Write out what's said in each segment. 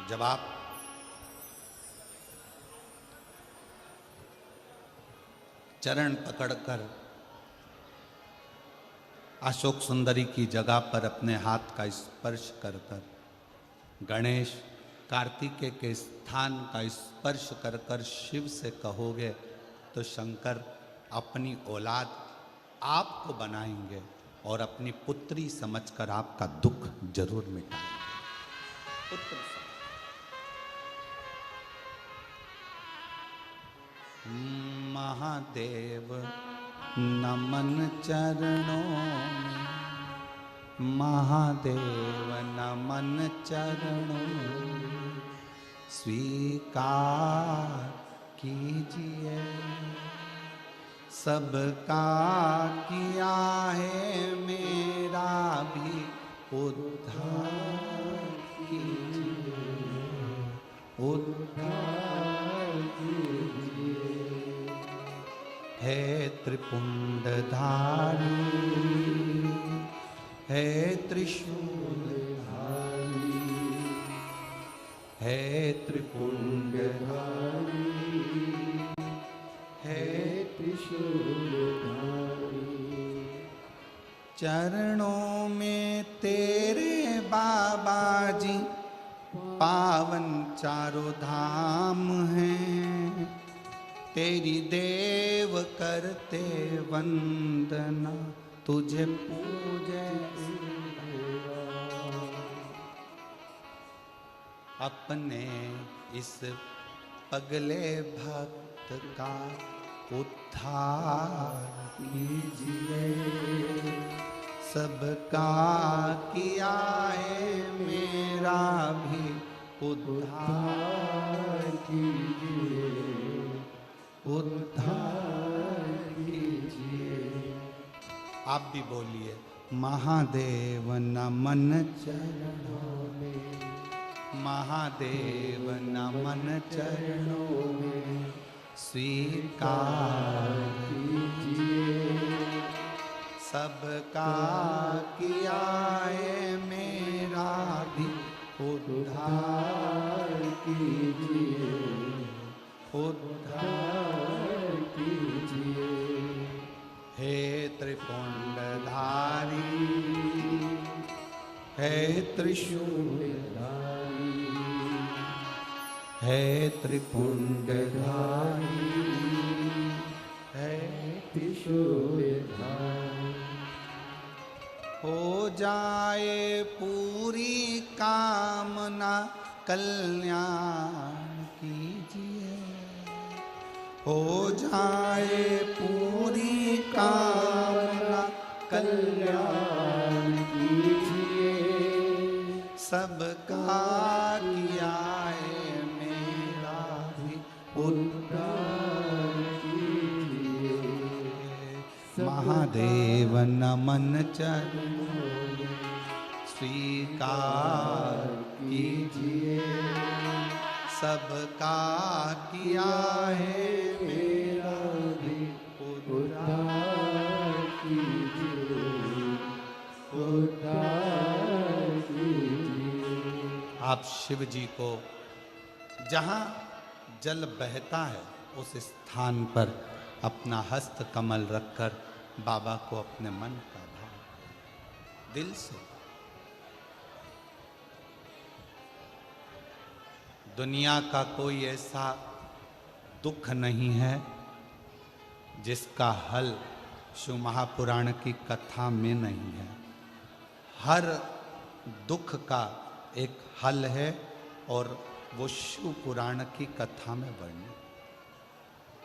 जब आप चरण पकड़कर अशोक सुंदरी की जगह पर अपने हाथ का स्पर्श कर कर, गणेश कार्तिकेय के स्थान का स्पर्श कर कर शिव से कहोगे तो शंकर अपनी औलाद आपको बनाएंगे और अपनी पुत्री समझकर आपका दुख जरूर मिटाएंगे। पुत्र महादेव नमन चरणों में, महादेव नमन चरणों में, स्वीकार कीजिए सबका किया है मेरा भी उद्धार कीजिए, उद्धार कीजिए। हे त्रिपुंडधारी, हे त्रिशूलधारी, हे त्रिपुंडधारी, हे त्रिशूलधारी। चरणों में तेरे बाबा जी पावन चारों धाम हैं, तेरी देव करते वंदना, तुझे पूजे अपने इस पगले भक्त का उद्धार कीजिए, सबका किया है मेरा भी उद्धार कीजिए, उद्धार कीजिए। आप भी बोलिए महादेव नमन चरणों में, महादेव नमन चरणों में, स्वीकार कीजिए सबका किया है मेरा भी उद्धार कीजिए, उद्धार कीजिए। हे त्रिपुंडधारी, हे त्रिशूलधारी, हे त्रिपुंडधारी, हे त्रिशूलधारी। हो जाए पूरी कामना कल्याण कीजिए, हो जाए पूरी कामना कल्याण कीजिए, सबका किया है मेरा भी उद्धार कीजिए। महादेव नमन चरणों में, स्वीकार कीजिए सबका किया है मेरा भी उद्धार कीजिए, उद्धार कीजिए। आप शिव जी को जहाँ जल बहता है उस स्थान पर अपना हस्त कमल रखकर बाबा को अपने मन का भाव दिल से। दुनिया का कोई ऐसा दुख नहीं है जिसका हल शिव महापुराण की कथा में नहीं है। हर दुख का एक हल है और वो शिव पुराण की कथा में वर्णित।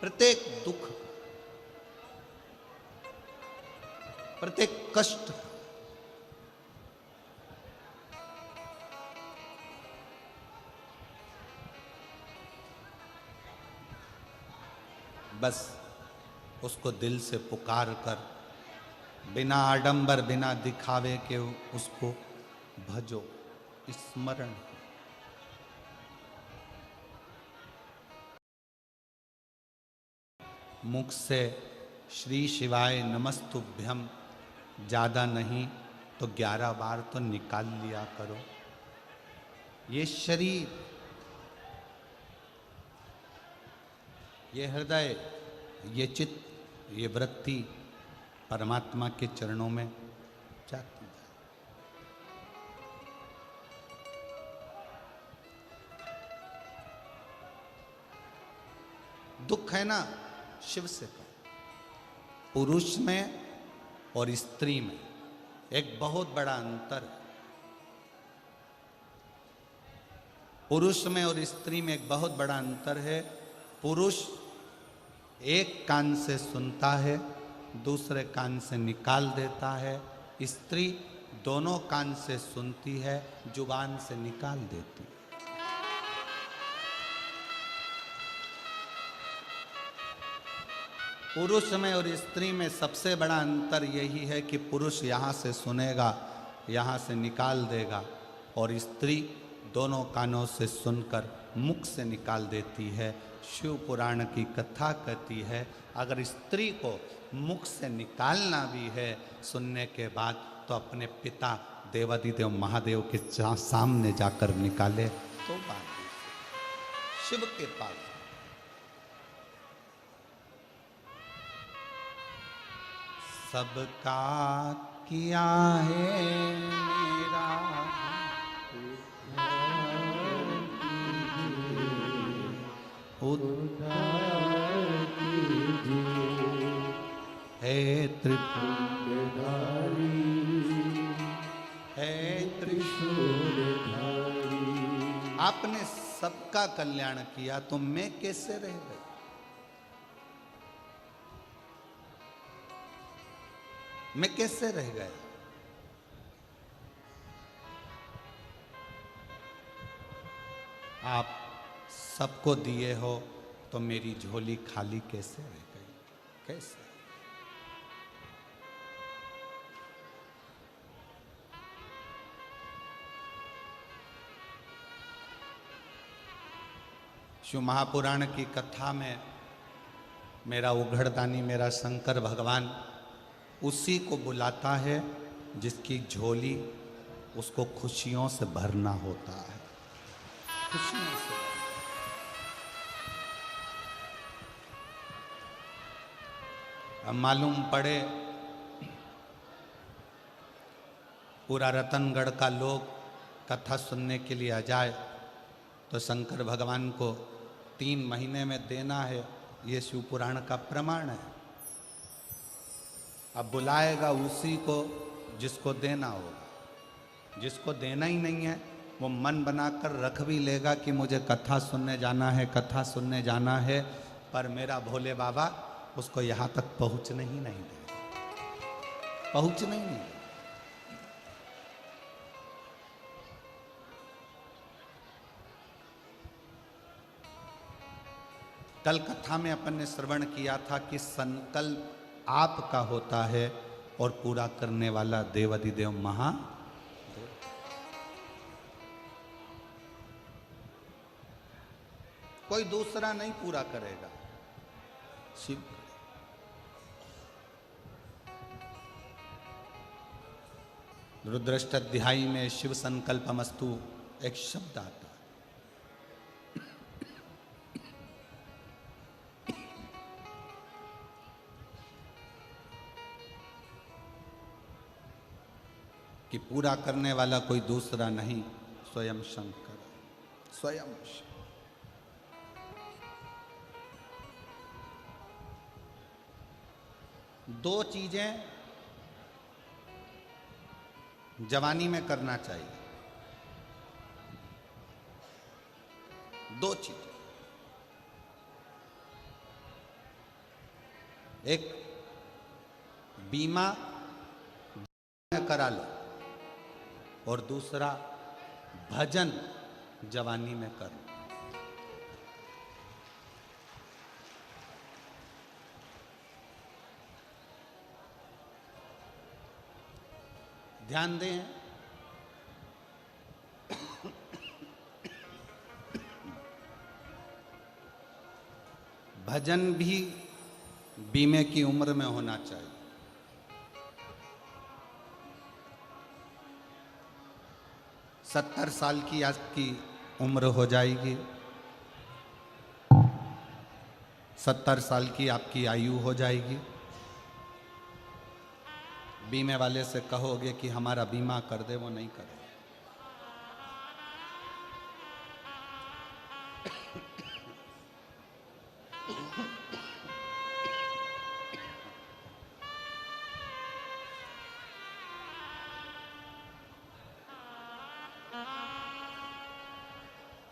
प्रत्येक दुख, प्रत्येक कष्ट बस उसको दिल से पुकार कर, बिना आडंबर बिना दिखावे के उसको भजो, स्मरण। मुख से श्री शिवाय नमस्तुभ्यम ज़्यादा नहीं तो 11 बार तो निकाल लिया करो। ये शरीर ये हृदय, ये चित्त, ये वृत्ति परमात्मा के चरणों में जाती है। दुख है ना, शिव से कहो। पुरुष में और स्त्री में एक बहुत बड़ा अंतर है। पुरुष में और स्त्री में एक बहुत बड़ा अंतर है। पुरुष एक कान से सुनता है, दूसरे कान से निकाल देता है। स्त्री दोनों कान से सुनती है, जुबान से निकाल देती है। पुरुष में और स्त्री में सबसे बड़ा अंतर यही है कि पुरुष यहाँ से सुनेगा, यहाँ से निकाल देगा, और स्त्री दोनों कानों से सुनकर मुख से निकाल देती है। शिव पुराण की कथा कहती है, अगर स्त्री को मुख से निकालना भी है सुनने के बाद, तो अपने पिता देवादिदेव महादेव के सामने जाकर निकाले तो बात शिव के पास। सबका किया है मेरा उद्धार कीजिए, हे त्रिपुंडधारी, हे त्रिशूलधारी। आपने सबका कल्याण किया तो मैं कैसे रह गई? मैं कैसे रह गया? आप सबको दिए हो तो मेरी झोली खाली कैसे रह गई? कैसे? शिव महापुराण की कथा में मेरा उघड़दानी, मेरा शंकर भगवान उसी को बुलाता है जिसकी झोली उसको खुशियों से भरना होता है। खुशियों से अब मालूम पड़े पूरा रतनगढ़ का लोग कथा सुनने के लिए आ जाए तो शंकर भगवान को 3 महीने में देना है, ये शिव पुराण का प्रमाण है। अब बुलाएगा उसी को जिसको देना होगा। जिसको देना ही नहीं है वो मन बनाकर रख भी लेगा कि मुझे कथा सुनने जाना है, कथा सुनने जाना है, पर मेरा भोले बाबा उसको यहाँ तक पहुँचने ही नहीं देगा, पहुँचने ही नहीं देगा। कल कथा में अपन ने श्रवण किया था कि संकल्प आपका होता है और पूरा करने वाला देवादिदेव महादेव। कोई दूसरा नहीं पूरा करेगा, शिव करेगा। रुद्राष्टध्यायी में शिव संकल्पमस्तु एक शब्द आता है। कि पूरा करने वाला कोई दूसरा नहीं, स्वयं शंकर, स्वयं शिव। दो चीजें जवानी में करना चाहिए, दो चीजें। एक बीमा करा लो और दूसरा भजन जवानी में कर। ध्यान दें, भजन भी बीमे की उम्र में होना चाहिए। 70 साल की आपकी उम्र हो जाएगी, 70 साल की आपकी आयु हो जाएगी। बीमे वाले से कहोगे कि हमारा बीमा कर दे, वो नहीं करे।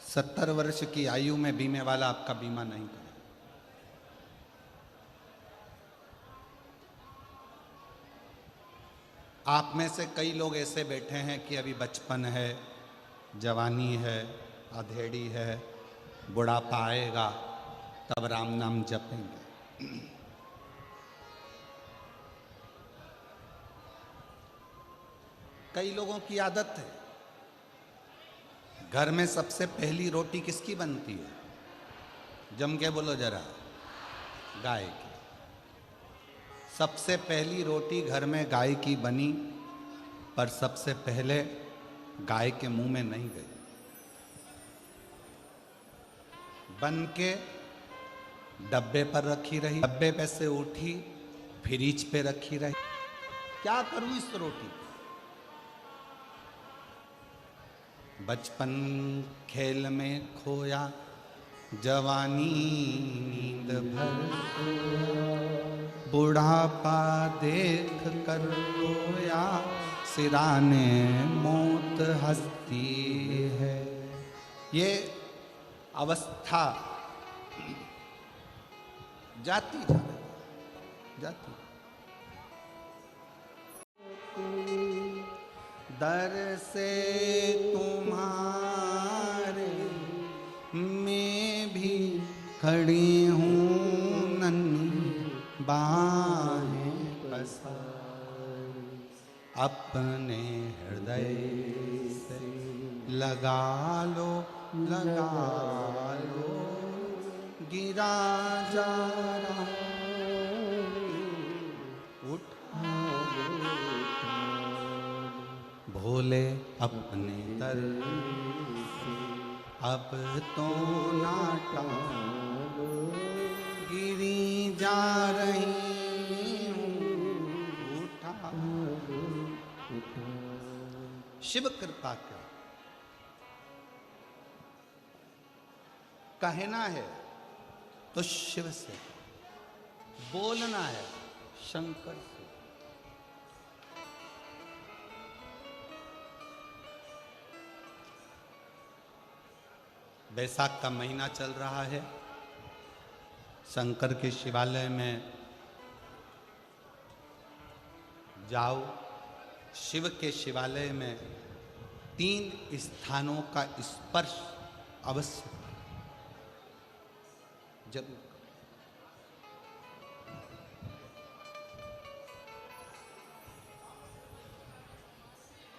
सत्तर वर्ष की आयु में बीमे वाला आपका बीमा नहीं करे। आप में से कई लोग ऐसे बैठे हैं कि अभी बचपन है, जवानी है, अधेड़ी है, बुढ़ापा आएगा तब राम नाम जपेंगे। कई लोगों की आदत है, घर में सबसे पहली रोटी किसकी बनती है? जम के बोलो जरा। गाय की। सबसे पहली रोटी घर में गाय की बनी, पर सबसे पहले गाय के मुंह में नहीं गई। बन के डब्बे पर रखी रही, डब्बे पे से उठी, फ्रिज पे रखी रही। क्या करूं इस रोटी? बचपन खेल में खोया, जवानी नींद भर सोया, बुढ़ापा देख कर रोया, सिराने मौत हंसती है। ये अवस्था जाती जाती। दर से तुम्हारे मैं भी खड़ी हूँ, नन्ही बाहें पसार, अपने हृदय से लगा लो, गिरा जा रहा उठा भोले अपने दर से, अब तो नाटा गिरी जा रही हूँ, उठा। शिव कृपा का कहना है तो शिव से, बोलना है शंकर से। बैसाख का महीना चल रहा है। शंकर के शिवालय में जाओ। शिव के शिवालय में 3 स्थानों का स्पर्श अवश्य जरूर।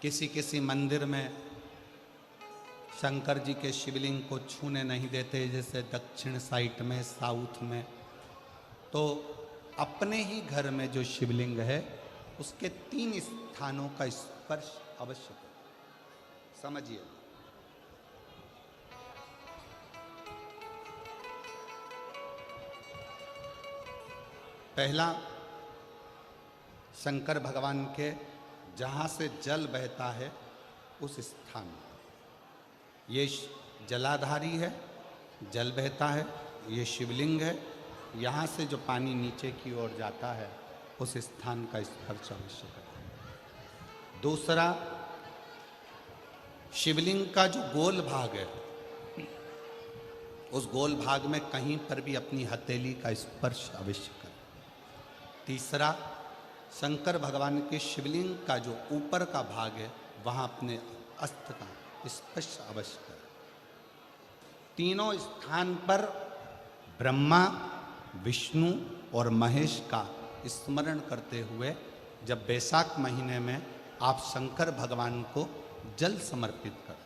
किसी किसी मंदिर में शंकर जी के शिवलिंग को छूने नहीं देते, जैसे दक्षिण साइड में, साउथ में। तो अपने ही घर में जो शिवलिंग है उसके 3 स्थानों का स्पर्श अवश्य करें। समझिए, पहला शंकर भगवान के जहाँ से जल बहता है उस स्थान में। ये जलाधारी है, जल बहता है, ये शिवलिंग है। यहाँ से जो पानी नीचे की ओर जाता है उस स्थान का स्पर्श अवश्य करें। दूसरा, शिवलिंग का जो गोल भाग है उस गोल भाग में कहीं पर भी अपनी हथेली का स्पर्श अवश्य करें। तीसरा, शंकर भगवान के शिवलिंग का जो ऊपर का भाग है वहाँ अपने अस्त्र का स्पर्श अवश्य करें। तीनों स्थान पर ब्रह्मा, विष्णु और महेश का स्मरण करते हुए जब बैसाख महीने में आप शंकर भगवान को जल समर्पित करें।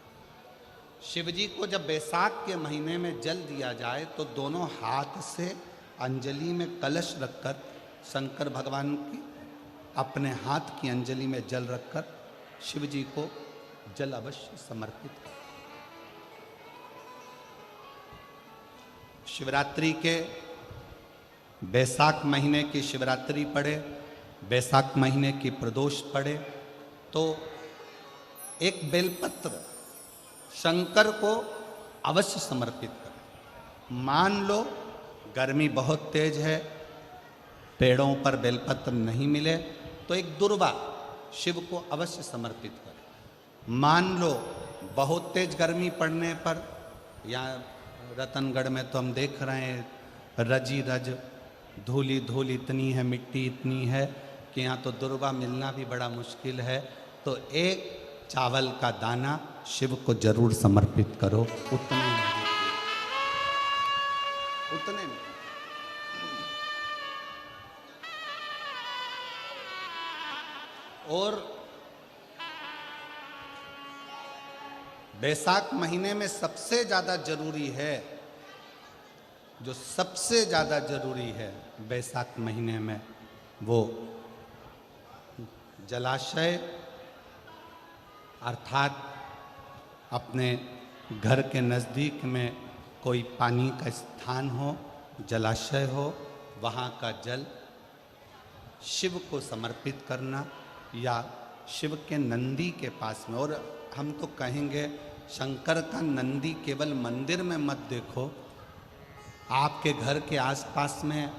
शिव जी को जब बैसाख के महीने में जल दिया जाए तो दोनों हाथ से अंजलि में कलश रखकर शंकर भगवान की अपने हाथ की अंजलि में जल रखकर शिव जी को जल अवश्य समर्पित करें। शिवरात्रि के बैसाख महीने की शिवरात्रि पड़े, बैसाख महीने की प्रदोष पड़े, तो एक बेलपत्र शंकर को अवश्य समर्पित करें। मान लो गर्मी बहुत तेज है, पेड़ों पर बेलपत्र नहीं मिले, तो एक दुर्वा शिव को अवश्य समर्पित करें। मान लो बहुत तेज गर्मी पड़ने पर, यहाँ रतनगढ़ में तो हम देख रहे हैं रजी रज धूली धूल इतनी है, मिट्टी इतनी है कि यहाँ तो दुर्वा मिलना भी बड़ा मुश्किल है, तो एक चावल का दाना शिव को जरूर समर्पित करो। उतने में, उतने में। और बैसाख महीने में सबसे ज्यादा जरूरी है, जो सबसे ज्यादा जरूरी है बैसाख महीने में, वो जलाशय अर्थात अपने घर के नज़दीक में कोई पानी का स्थान हो, जलाशय हो, वहाँ का जल शिव को समर्पित करना, या शिव के नंदी के पास में। और हम तो कहेंगे शंकर का नंदी केवल मंदिर में मत देखो, आपके घर के आसपास में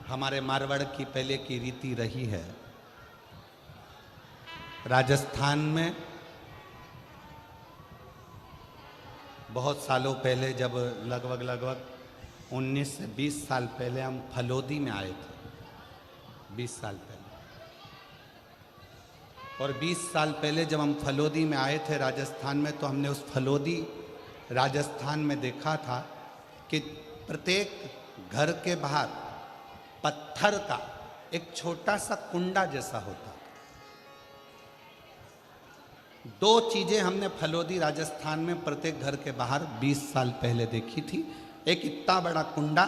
हमारे मारवाड़ की पहले की रीति रही है। राजस्थान में बहुत सालों पहले, जब लगभग 19 से 20 साल पहले हम फलोदी में आए थे, 20 साल पहले, और 20 साल पहले जब हम फलोदी में आए थे राजस्थान में, तो हमने उस फलोदी राजस्थान में देखा था कि प्रत्येक घर के बाहर पत्थर का एक छोटा सा कुंडा जैसा होता। दो चीजें हमने फलोदी राजस्थान में प्रत्येक घर के बाहर 20 साल पहले देखी थी। एक इतना बड़ा कुंडा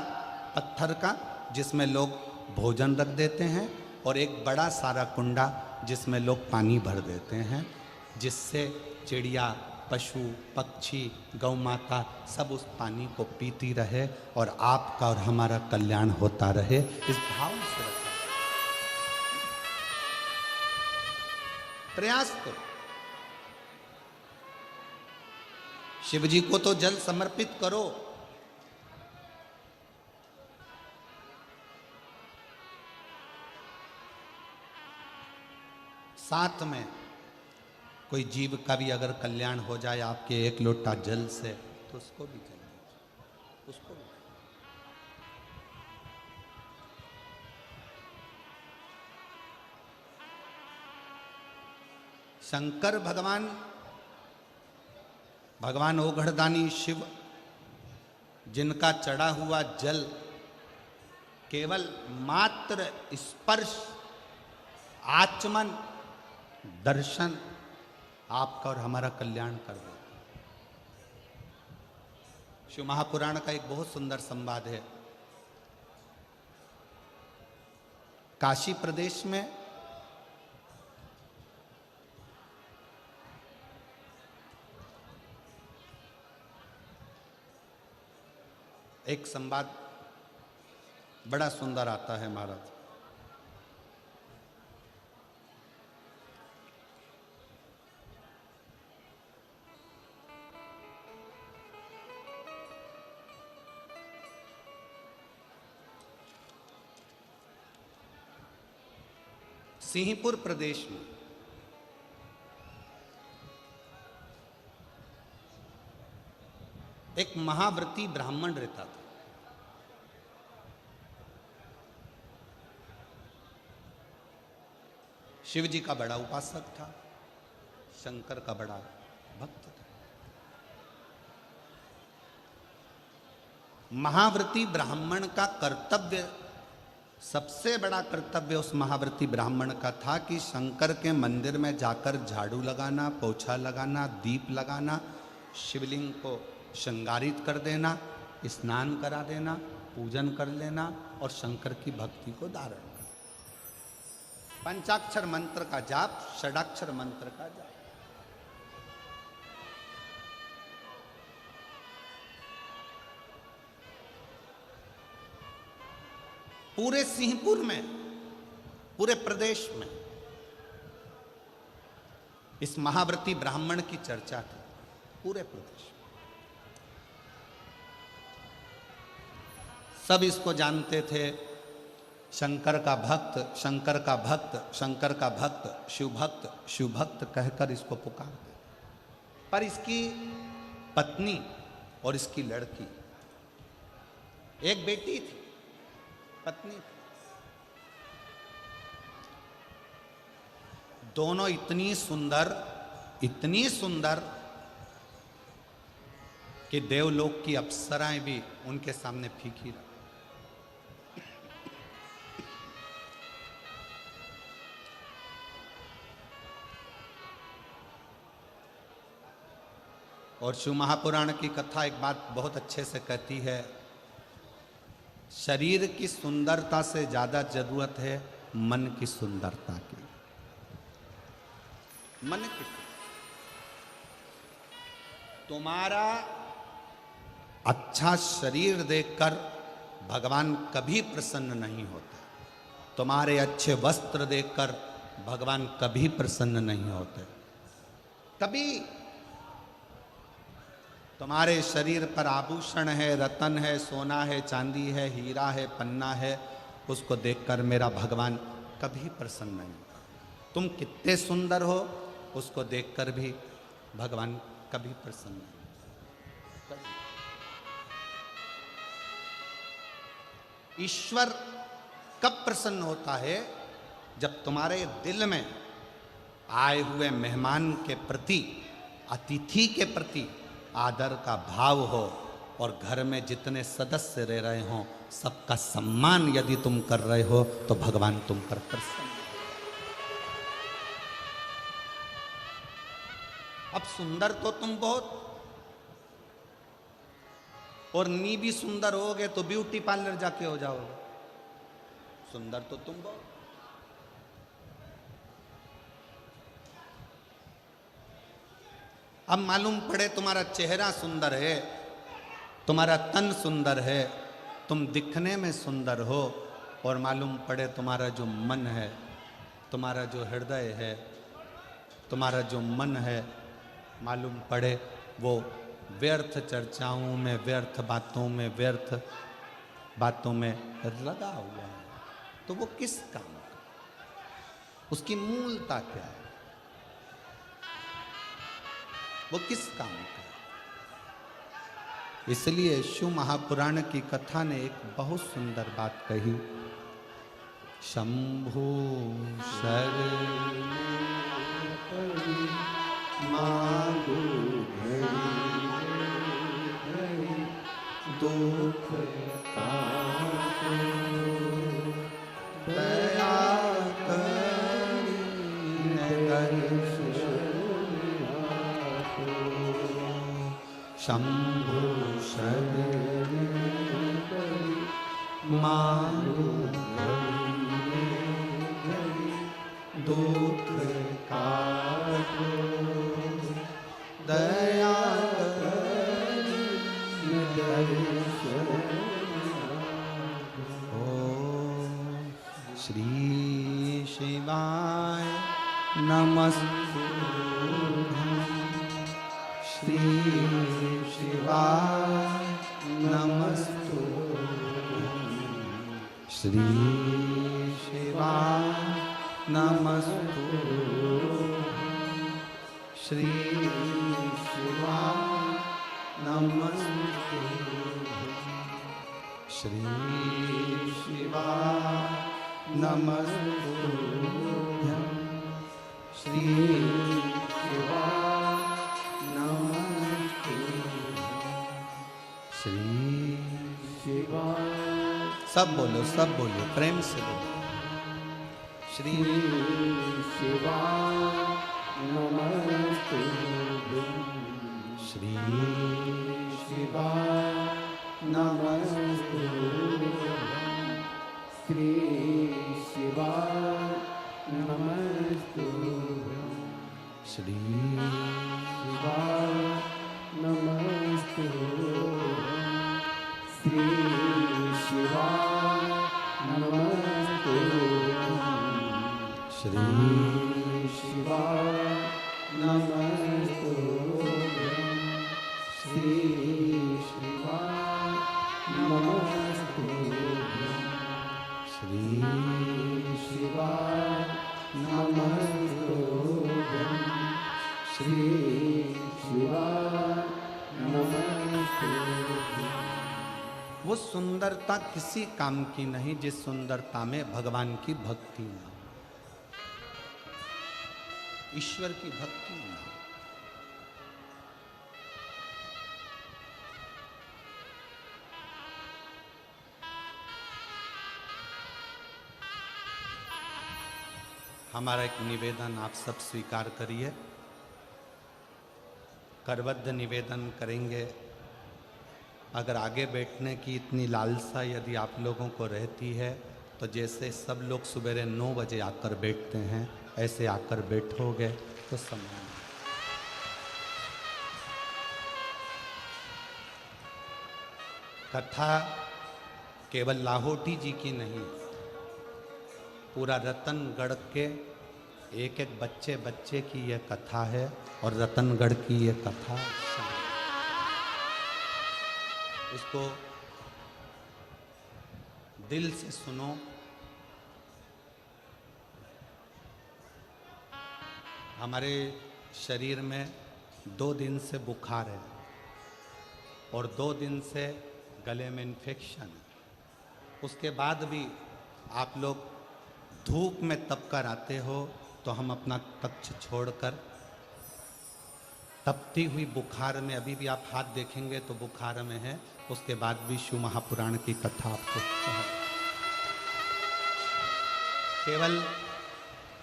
पत्थर का जिसमें लोग भोजन रख देते हैं, और एक बड़ा सारा कुंडा जिसमें लोग पानी भर देते हैं, जिससे चिड़िया, पशु, पक्षी, गौ माता सब उस पानी को पीती रहे और आपका और हमारा कल्याण होता रहे, इस भाव से रखा। प्रयास करो। शिव जी को तो जल समर्पित करो, साथ में कोई जीव का भी अगर कल्याण हो जाए आपके एक लोटा जल से, तो उसको भी जल दीजिए, उसको भी। शंकर भगवान ओघड़दानी शिव, जिनका चढ़ा हुआ जल केवल मात्र स्पर्श, आचमन, दर्शन आपका और हमारा कल्याण कर दे। शिव महापुराण का एक बहुत सुंदर संवाद है। काशी प्रदेश में एक संवाद बड़ा सुंदर आता है महाराज। सिंहपुर प्रदेश में एक महाव्रती ब्राह्मण रहता था। शिव जी का बड़ा उपासक था, शंकर का बड़ा भक्त था। महाव्रती ब्राह्मण का कर्तव्य, सबसे बड़ा कर्तव्य उस महाव्रती ब्राह्मण का था कि शंकर के मंदिर में जाकर झाड़ू लगाना, पोछा लगाना, दीप लगाना, शिवलिंग को श्रृंगारित कर देना, स्नान करा देना, पूजन कर लेना और शंकर की भक्ति को धारण करना। पंचाक्षर मंत्र का जाप, षडाक्षर मंत्र का जाप। पूरे सिंहपुर में, पूरे प्रदेश में इस महाव्रती ब्राह्मण की चर्चा थी, पूरे प्रदेश में। सब इसको जानते थे, शंकर का भक्त, शंकर का भक्त, शंकर का भक्त, शिव भक्त, शिव भक्त कहकर इसको पुकारते। पर इसकी पत्नी और इसकी लड़की, एक बेटी थी, पत्नी थी, दोनों इतनी सुंदर, इतनी सुंदर कि देवलोक की अप्सराएं भी उनके सामने फीकी रही। और शिव महापुराण की कथा एक बात बहुत अच्छे से कहती है, शरीर की सुंदरता से ज्यादा जरूरत है मन की सुंदरता की। मन की, तुम्हारा अच्छा शरीर देखकर भगवान कभी प्रसन्न नहीं होते, तुम्हारे अच्छे वस्त्र देखकर भगवान कभी प्रसन्न नहीं होते। कभी तुम्हारे शरीर पर आभूषण है, रतन है, सोना है, चांदी है, हीरा है, पन्ना है, उसको देखकर मेरा भगवान कभी प्रसन्न नहीं होता। तुम कितने सुंदर हो, उसको देखकर भी भगवान कभी प्रसन्न नहीं होता। ईश्वर कब प्रसन्न होता है? जब तुम्हारे दिल में आए हुए मेहमान के प्रति, अतिथि के प्रति आदर का भाव हो, और घर में जितने सदस्य रह रहे हो सबका सम्मान यदि तुम कर रहे हो तो भगवान तुम पर प्रसन्न। अब सुंदर तो तुम बहुत, और नी भी सुंदर होगे तो ब्यूटी पार्लर जाके हो जाओगे। सुंदर तो तुम बहुत, अब मालूम पड़े तुम्हारा चेहरा सुंदर है, तुम्हारा तन सुंदर है, तुम दिखने में सुंदर हो, और मालूम पड़े तुम्हारा जो मन है, तुम्हारा जो हृदय है, तुम्हारा जो मन है, मालूम पड़े वो व्यर्थ चर्चाओं में, व्यर्थ बातों में, व्यर्थ बातों में लगा हुआ है, तो वो किस काम का? उसकी मूलता क्या है? वो किस काम का? इसलिए शिव महापुराण की कथा ने एक बहुत सुंदर बात कही, शंभु शरण मांगो दुख काटो, दया शंभु शरण मांगो दुख काटो, दया ओम श्री शिवाय नमस्तुभ्यं, श्री शिवाय नमस्तुभ्यं, श्री शिवाय नमस्तुभ्यं, श्री शिवाय नमस्तुभ्यं, श्री शिवाय नमस्तुभ्यं, श्री शिवाय श्री शिवाय। सब बोलो, सब बोलो, प्रेम से बोलो, श्री शिवाय नमस्तुभ्यं, श्री शिवाय नमस्तुभ्यं, श्री शिवाय नमस्तुभ्यं, श्री शिवाय नमस्तुभ्यं, श्री शिवाय नमस्तुभ्यं, श्री शिवाय नमस्तुभ्यं श्री शिवाय नमस्तुभ्यं श्री शिवाय नमस्तुभ्यं श्री शिवाय नमस्तुभ्यं। वो सुंदरता किसी काम की नहीं जिस सुंदरता में भगवान की भक्ति न हो, ईश्वर की भक्ति न हो। हमारा एक निवेदन आप सब स्वीकार करिए, करबद्ध निवेदन करेंगे। अगर आगे बैठने की इतनी लालसा यदि आप लोगों को रहती है तो जैसे सब लोग सवेरे 9 बजे आकर बैठते हैं ऐसे आकर बैठोगे तो समान। कथा केवल लाहौटी जी की नहीं, पूरा रतनगढ़ के एक एक बच्चे बच्चे की यह कथा है और रतनगढ़ की यह कथा इसको दिल से सुनो। हमारे शरीर में 2 दिन से बुखार है और 2 दिन से गले में इन्फेक्शन है। उसके बाद भी आप लोग धूप में तप कर आते हो तो हम अपना कक्ष छोड़कर तपती हुई बुखार में, अभी भी आप हाथ देखेंगे तो बुखार में है, उसके बाद भी शिव महापुराण की कथा आपको केवल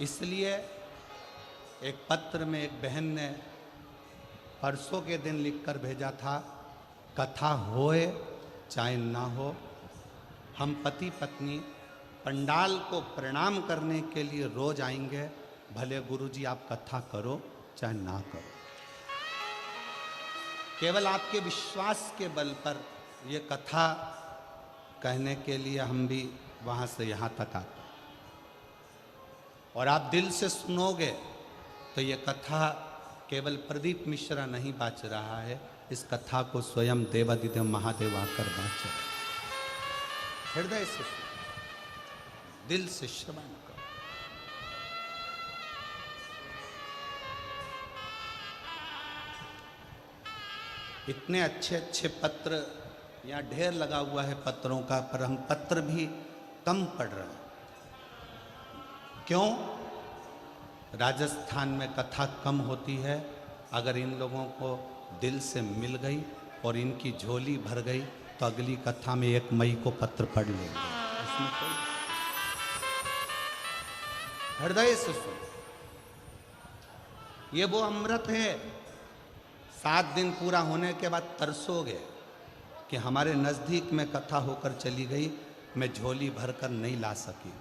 इसलिए। एक पत्र में एक बहन ने परसों के दिन लिखकर भेजा था, कथा होए चाहे ना हो, हम पति पत्नी पंडाल को प्रणाम करने के लिए रोज आएंगे, भले गुरुजी आप कथा करो चाहे ना करो। केवल आपके विश्वास के बल पर ये कथा कहने के लिए हम भी वहाँ से यहाँ तक आते, और आप दिल से सुनोगे तो ये कथा केवल प्रदीप मिश्रा नहीं बाच रहा है, इस कथा को स्वयं देवादिदेव महादेव आकर बाच रहे। हृदय से दिल से श्रवण करो। इतने अच्छे अच्छे पत्र यहाँ ढेर लगा हुआ है पत्रों का, पर हम पत्र भी कम पढ़ रहे हैं। क्यों? राजस्थान में कथा कम होती है। अगर इन लोगों को दिल से मिल गई और इनकी झोली भर गई तो अगली कथा में 1 मई को पत्र पढ़ लेंगे। इसमें कोई हृदय से सुनो, ये वो अमृत है। 7 दिन पूरा होने के बाद तरसोगे कि हमारे नज़दीक में कथा होकर चली गई, मैं झोली भरकर नहीं ला सकी।